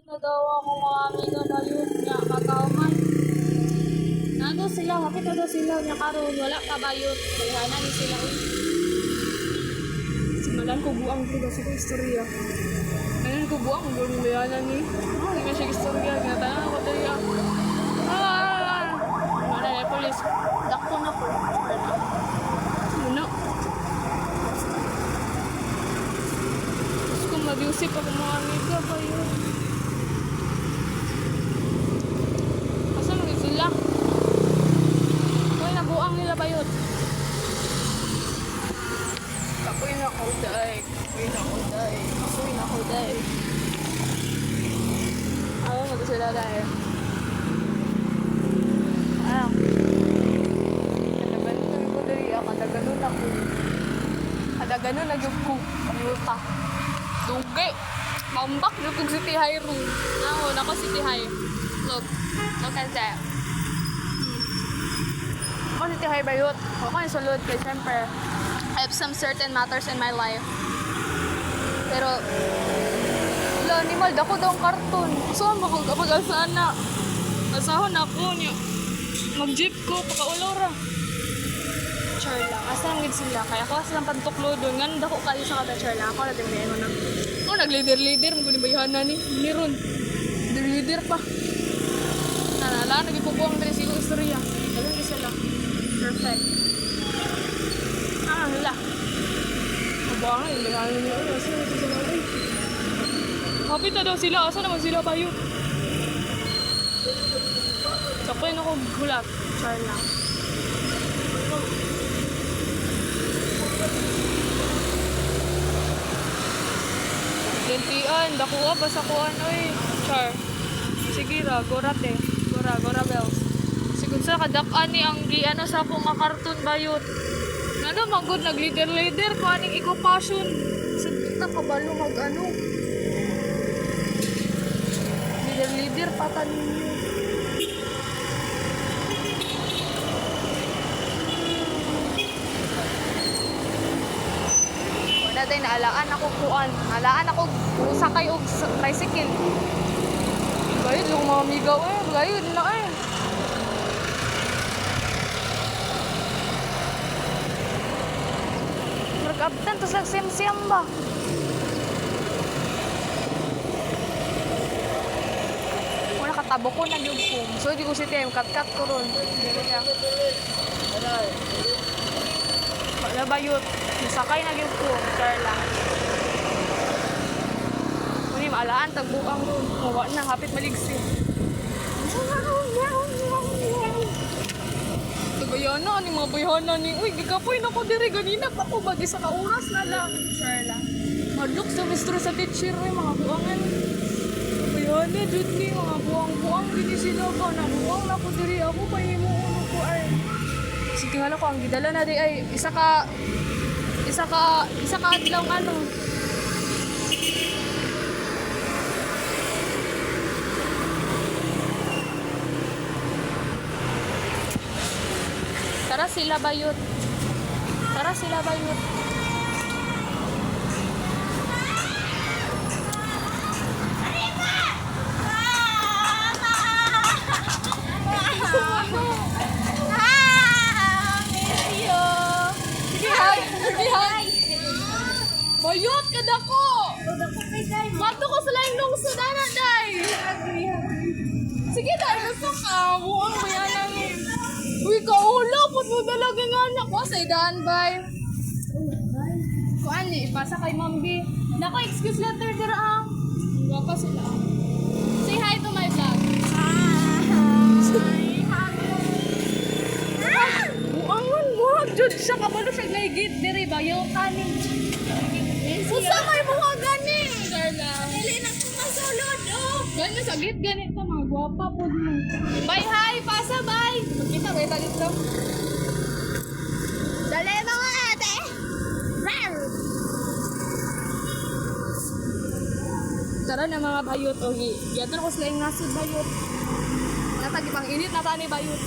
Na daw ako mga amiga na yun nga katauhan. Nando sila, kapit na daw sila nga karon wala pa ba yun. Kaya na ni sila. Simalan ko buang ko kasi ko istorya. Ayun ko buang ko buang bayanan ni. Oh, hindi siya istorya nga tanan ko diri. Mana na polis. Dako na ko. Muna. Kung mag-usip ako mga amiga pa yun. Nabuang nila ba yun? Kapoy na ko day. Ayaw mo sila day. Ayaw. Kadaganon ko dari. Kadaganon ako. Kadaganon na yung ko. Pangluta. Dugi. Mambak na kong si Tihay room. Ako si Tihay. Look at that. Ako si Tihay Bayot. Ako yung sulod kaya syempre I have some certain matters in my life. Pero wala, animal, dako daw ang karton. So, makagapag-asaan na. Asahon ako niya. Mag-jeep ko, pakaulora. Char lang. Asang gid sila. Kaya ako silang pantuklo doon. Nga dako kayo sa kata char lang. Ako natin may ano na. Ako nag-leader. Magkunibayhan na ni. Ni Ron. Leader pa. Nalala, nagpupuang din sigo istorya. Alam niyo sila. Perfect. Hala. Abang, hindi ka nyo nyo. Asa naman sila ay. Kapit na daw sila. Asa naman sila ba yun? Sakoy na ko gulat. Char lang. Lentian. Dakuha ba sa kuhan? Uy. Char. Sige ra. Gorate. Gora bells. Kung sa kadak-an ni ang ano sa akong karton bayot. Ano magod nag-leader ko aning iko-passion. Sa nakabalo mag-ano. Leader patan ninyo. Wala tayo naalaan ako kuan. Naalaan ako sakay og tricycle. Bayot yung mga migaw bayot na Kapten, tapos nagsim-sim ba? Wala katabo ko na yung pum. So, di ko si Tim, kat-kat ko ron. Hindi ko siya. Wala bayot. Nasakay na yung pum. Char lang. Kung di maalaan, tagbuang ron. Mawa na, hapit maligsi. Bayana ni mga bayana ni uy gigapoy na ko diri ganina pa ko bagi sa kauras na lang sure lang madlok sa mistro sa teacher ay mga buangan bayana jud ni mga buang gini sila ba na buang na ko diri ako pa himuon ko ay sige hala ko ang gidala na di ay isa ka adlaw ano Tara sila bayot. Bayot ka dako. Mato ko sa laing lungsod ana day. Sige dai gusto ka. Buang bayana ni. Uy, kaulo, put mo talaga nga anak ko sa idaan, bay. Kuan ni, ipasa kay Mambi. Nako, excuse letter dira ah. Wapa sila. Say hi to my vlog. Hi. Buangon mo, jud siya kabalo siya naigit diri ba yung kanin. Usa may mga gani. Darla. Dili na ko masulod oh. Gani sagit ganito mga gwapa pud mo. Bye hi, pasa bye. Kita ba talit lang? Dali mga ate. Tara na mga bayot o yato ko sila yung nasud bayot. Natagi pang init na tani bayot.